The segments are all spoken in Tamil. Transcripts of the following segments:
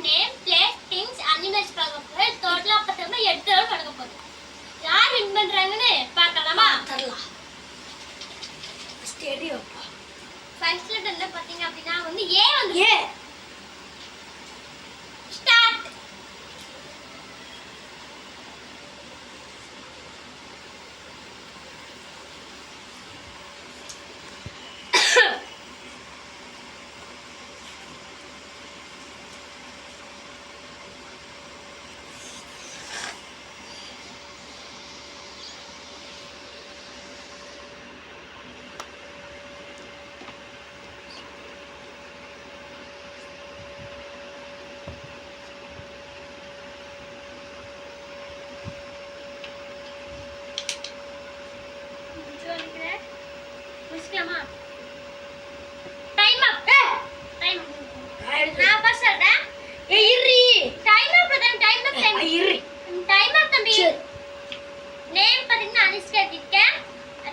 நேம் பிளேஸ் திங்ஸ் அனிமல்ஸ் பார்க்க போறோம். டோட்டலா பார்த்தோம்னா 8 தடவை நடக்க போகுது. யார் வின் பண்றாங்கன்னு பார்க்கலாமா? தரலாம். ஸ்டேடியம் ஃபர்ஸ்ட் லெட்டர் என்ன பாத்தீங்க அப்படினா வந்து ஏ வந்து A start. Time up. Time நான் ஃபர்ஸ்ட் சொல்றேன். இரி டைம் அப் தான். டைம் அப் டைம் இரி டைம் அப் தம்பி. நேம் பாத்தீங்கன்னா அனிஷ்கா எழுதிருக்கேன்.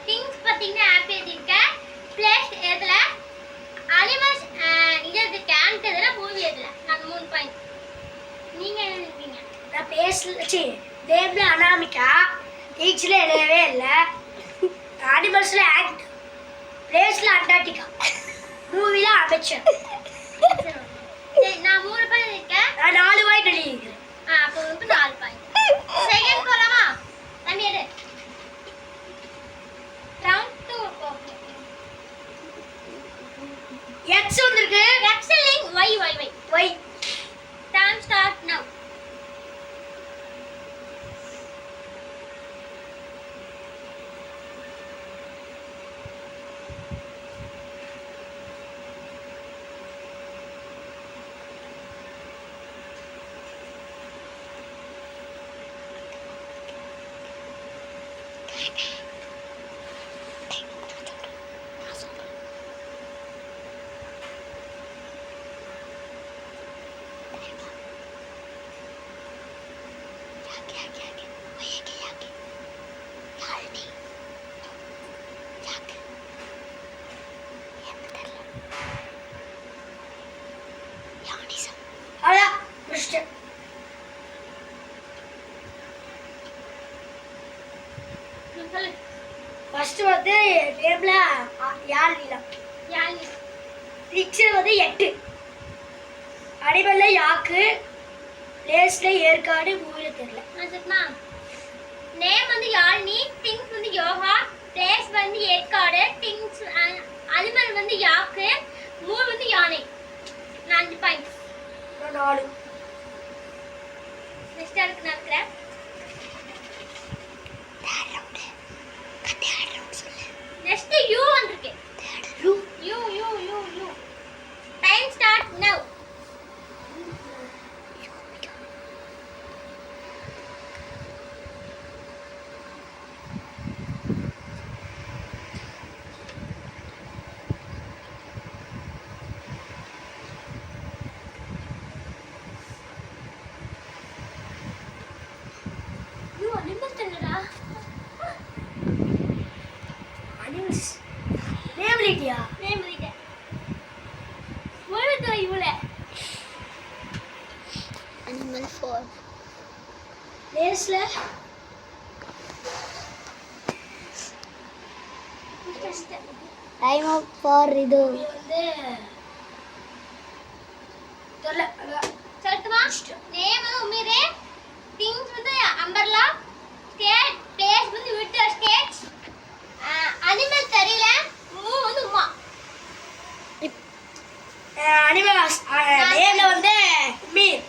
திங்ஸ் பாத்தீங்கன்னா ஆப்பிள் எழுதிருக்கேன். பிளேஸ் எதுல அனிமல்ஸ் இது எழுதிருக்கேன். ஆன்டதுல மூவி எதுல நான் 3 பாயிண்ட். நீங்க என்ன எழுதிருக்கீங்க? நான் பேசல சி தேவ்ல அனாமிகா டீச்சர்ல எழுதவே இல்ல. அனிமல்ஸ்ல ஆக்ட் பிளேஸ்ல அண்டார்டிகா மூவில அமைச்சர். சரி நான் 3 பாயிண்ட் இருக்கேன். நான் 4 பாயிண்ட் எழுதிக்கிறேன். அப்ப வந்து 4 பாயிண்ட். செகண்ட் போலாமா தம்பி? எடு ரவுண்ட் 2 போ. எக்ஸ் வந்திருக்கு. X link y time start நவ. ஃபர்ஸ்ட் வந்து டேபிள்ல யாழ்னிலம் பிக்சர் வந்து 8. அனிமல்ல யாக்கு, பிளேஸ்ல ஏற்காடு, மூவில தெரியல. அதுமா நேம் வந்து யாழ்னி, திங்ஸ் வந்து யோகா, பிளேஸ் வந்து ஏற்காடு, திங்ஸ் அனிமல் வந்து யாக்கு, மூவி வந்து யானை. 5 பாயிண்ட். 4 நெக்ஸ்ட் அதுக்கு நடக்கிறேன். நெக்ஸ்ட் யூ வந்திருக்கு. U time start now. U animal தன்னடா. நேம் எழுதியா? நேம் எழுதிட்டேன். ஒருத்தோ இவள அனிமல் 4 பிளேஸ்ல டைம் அப் ஃபார் இது வந்து தெரியல. சொல்லுமா? நேம் வந்து உமீரே, திங்ஸ் வந்து அம்பர்லா, ஸ்டேட் பிளேஸ் வந்து விட்டர் ஸ்டேட்ஸ், அனிமல் தெரியல, மூ வந்து உமா. அனிமல் நேம்ல வந்து மீர்,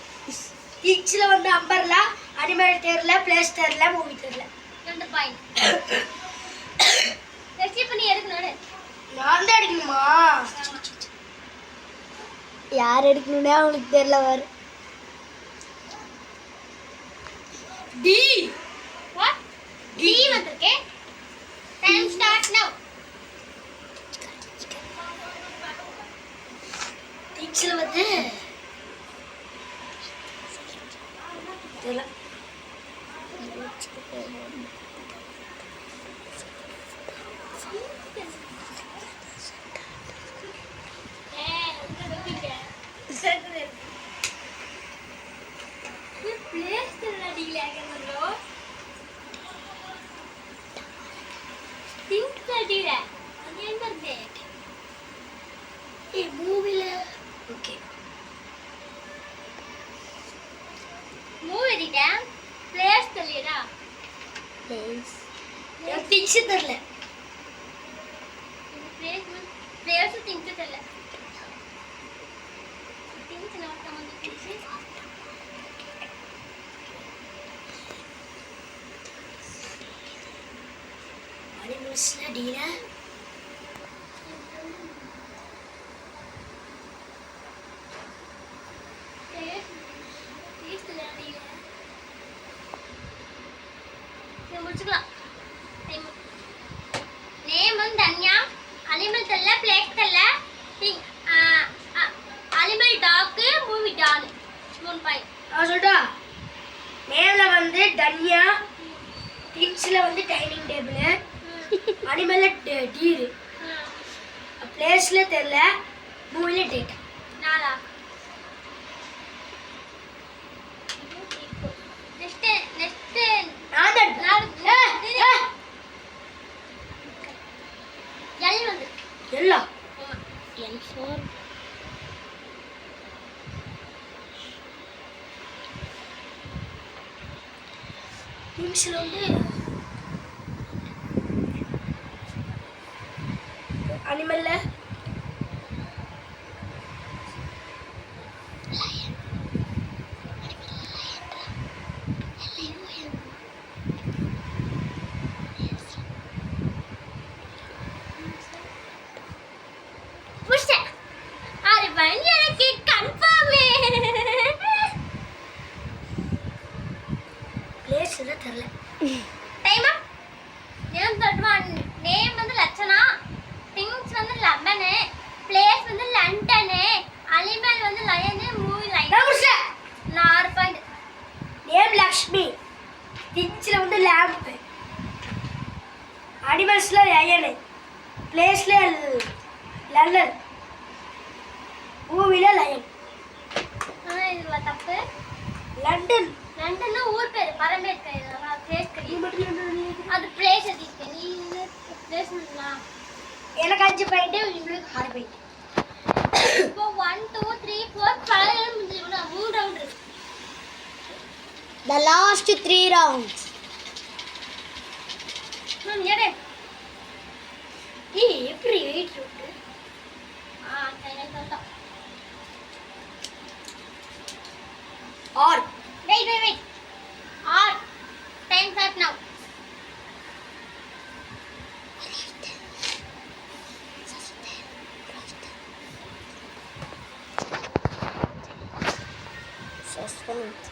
திங்ஸ்ல வந்து அம்பர்லா, அனிமல் தெரியல, பிளேஸ் தெரியல, மூவி தெரியல. 2 பாயிண்ட். ரெசிப்ட் பண்ணி எடுக்கணும். நான் தான் எடுக்கணுமா? யார் எடுக்கணும்னே உங்களுக்கு தெரியல. வர டி வாட் டி வந்திருக்கே. Time start now. டீச்சர் வந்து தெரியல. திங்ஸ் தெரியல. பிளேஸ் திங்ஸ் தெரியல. திங்ஸ் நோட் வந்து திங்ஸ். அனிமல்ஸ்ல டீனா முடிச்சுக்கலாம். நேம் வந்து தன்யா. அனிமல் தெரியல, பிளேஸ் தெரியல. Animal dog, movie Don. 3 point. நான் சொல்றா. நேம்ல வந்து தன்யா, திங்ஸ்ல வந்து டைனிங் டேபிள், அனிமல்ல டீர், பிளேஸ்ல தெரியல, மூவில டேட். 4. நெக்ஸ்ட் நான் தான் எல் வந்து எல்லாம் L4. திங்ஸ்ல வந்து அனிமல்ல எனக்கு கன்ஃபார்ம். பிளேஸ்ல தெரியல. டைம் அப். நேம் வந்து லட்சணா, திங்ஸ் வந்து லெமன், பிளேஸ் வந்து லண்டன், அனிமல் வந்து லயன், மூவி லைன். நான் 6 பாயிண்ட். நேம் லக்ஷ்மி, திங்ஸ்ல வந்து லேம்ப், அனிமல்ஸ்ல லயன், பிளேஸ்ல லண்டன், மூவில லயன். இதுல தப்பு. லண்டன் லண்டன் ஊர் பேர், பரமேஸ்வரி. பிளேஸ் நீ மட்டும் லண்டன் அது பிளேஸ் எதிர்க்கு. நீ பிளேஸ் பண்ணலாம். எனக்கு 5 பாயிண்ட், உங்களுக்கு 6 பாயிண்ட். இப்போ 1 2 3 4 5 முடிஞ்சிருக்குனா 3 ரவுண்ட் இருக்கு. The last 3 rounds. எடு. எப்படி வெயிட் இருக்கு? சரி சொல்றேன். R Wait. R. Time start now. Suspense.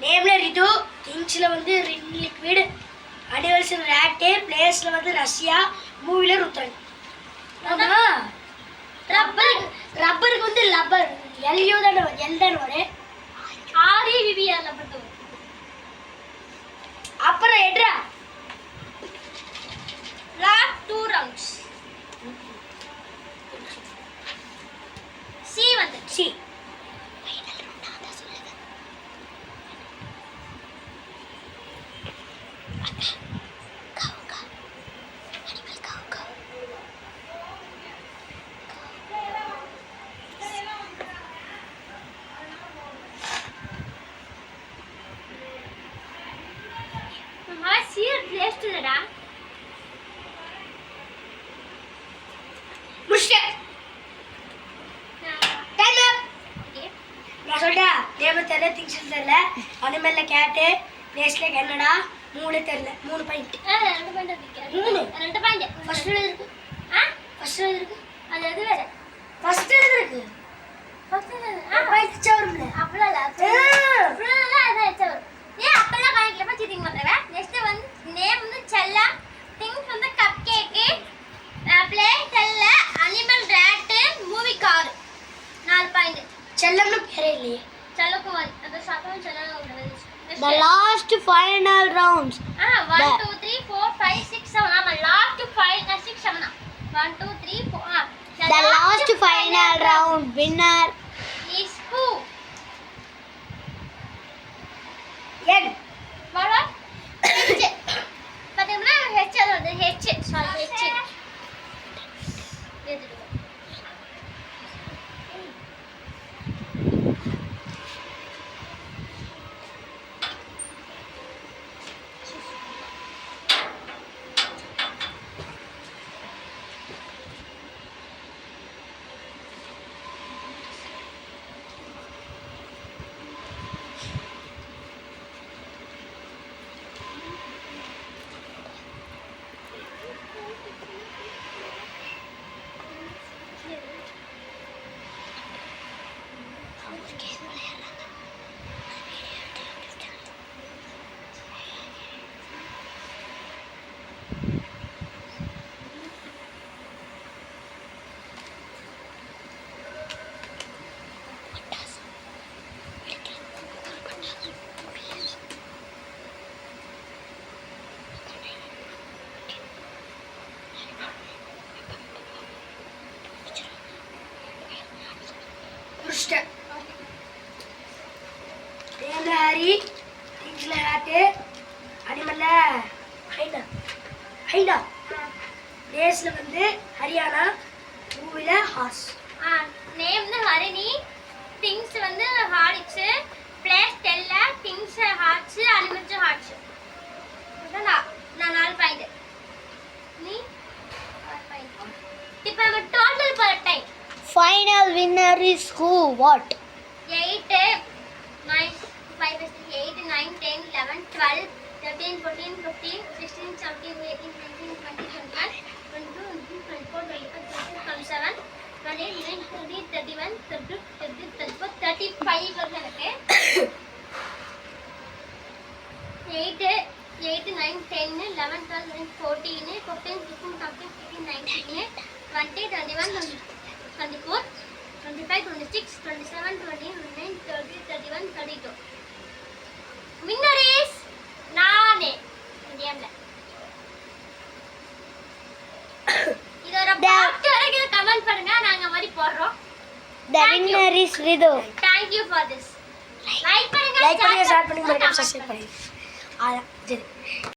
நேம்ல ரிது, திங்ஸ்ல வந்து ரின் லிக்விட், அனிமல்ஸ்ல ராட், பிளேஸ்ல வந்து ரஷ்யா, மூவில ருத்ரன். ஆமா. ரப்பருக்கு வந்து லப்பர், எல்யூ தான, எல் தான வரும். REVBR rubber. அப்புறம் எட்ரா last 2 rounds. C வந்து சி. இல்லடா. முடிச்சிட்டேன். டைம் அப். நான் சொல்டா. நேம் தெரியல, திங்ஸ் தெரியல, அனிமல்ல கேட், பிளேஸ்ல கன்னடா, மூணு தெரியல. 3 பாயிண்ட். 2 பாயிண்ட் இருக்கு. 2 பாயிண்ட். ஃபர்ஸ்ட் இருக்கு. ஃபர்ஸ்ட் இருக்கு. அது எது வேற? ஃபர்ஸ்ட் இருக்கு. ஃபர்ஸ்ட் பாயிண்ட் சவர்ல. அப்பள இல்ல. அப்பள அத சவர். அப்பள கணக்குல பத்தி திங்க் பண்றவே. நெக்ஸ்ட் வந்து நேம் வந்து செல்லா, திங்ஸ் வந்து கப் கேக், பிளேஸ் செல்ல, animal rat, movie car. 4 final rounds. 1 2 3 4 5 6 7 ஆமா last 5 6 7 1 2 3 4 The last final round winner is who? N. What? H. பாத்தீங்கன்னா H அது வந்து H sorry H. Pushta. Name Hari. Things like that. Animal Haida. Haida. Place வந்து ஹரியானா. மூவில ஹார்ஸ். நேம் வந்து ஹரிணி. திங்ஸ் வந்து ஹார்லிக்ஸ். பிளேஸ் டெல்ல திங்ஸ் ஹார்ட்ஸ் அனிமல்ஸ் ஹார்ட்ஸ். அதான் நான் 4 பாயிண்ட். நீ 4 பாயிண்ட். இப்போ நம்ம total per time. final winner is who? What? 8 9 5 8 9 10 11 12 13 14 15 16 17 18 19 20 21 22 23 24 25 26 27 28 29 30 31 32 33 35 வருது எனக்கு 8 8 9 10 11 12 13 14 15 16 17 18 19 20 21 24 25 26 27 28 29 30 31 32 winner is நானே இந்தியால இதோட பாட்டு வரைக்கும் கமெண்ட் பண்ணுங்க நாங்க மாதிரி போடுறோம் The winner is Ridu. thank you for this like பண்ணுங்க லைக் பண்ணுங்க ஷேர் பண்ணுங்க மறக்காம சப்ஸ்கிரைப் பண்ணுங்க. சரி.